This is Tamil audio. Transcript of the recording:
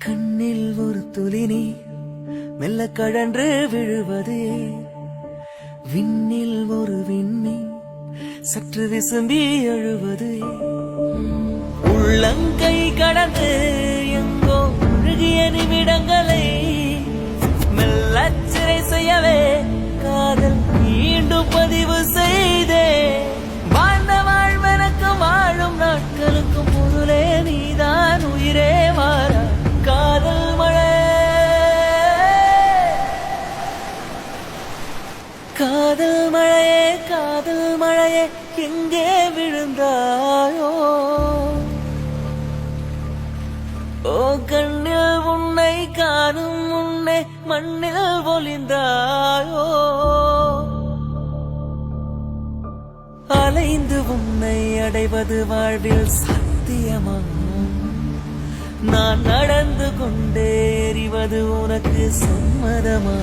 கண்ணில் ஒரு துளி நீர் மெல்ல கழன்று விழுவது, விண்ணில் ஒரு விண்மீன் சற்று விசும்பி எழுவது, உள்ளங்கை கடந்து எங்கோ முழுகிய நிமிடங்களை மெல்லச் சிறை செய்யவே காதல் மீண்டும் பதிவு செய்தே. வாழ்ந்த வாழ்வெனக்கு வாழும் நாட்களுக்கும் பொருளே நீதான், உயிரே மாறா காதல் மழை. காதல் மழையே காதல் மழையே எங்கே விழுந்தாயோ, ஓ கண்ணில் உன்னை காணும் முன்னே மண்ணில் ஒளிந்தாயோ, அலைந்து உன்னை அடைவது வாழ்வில் சத்தியமா, நான் நடந்து கொண்டே எறிவது உனக்கு சம்மதமா?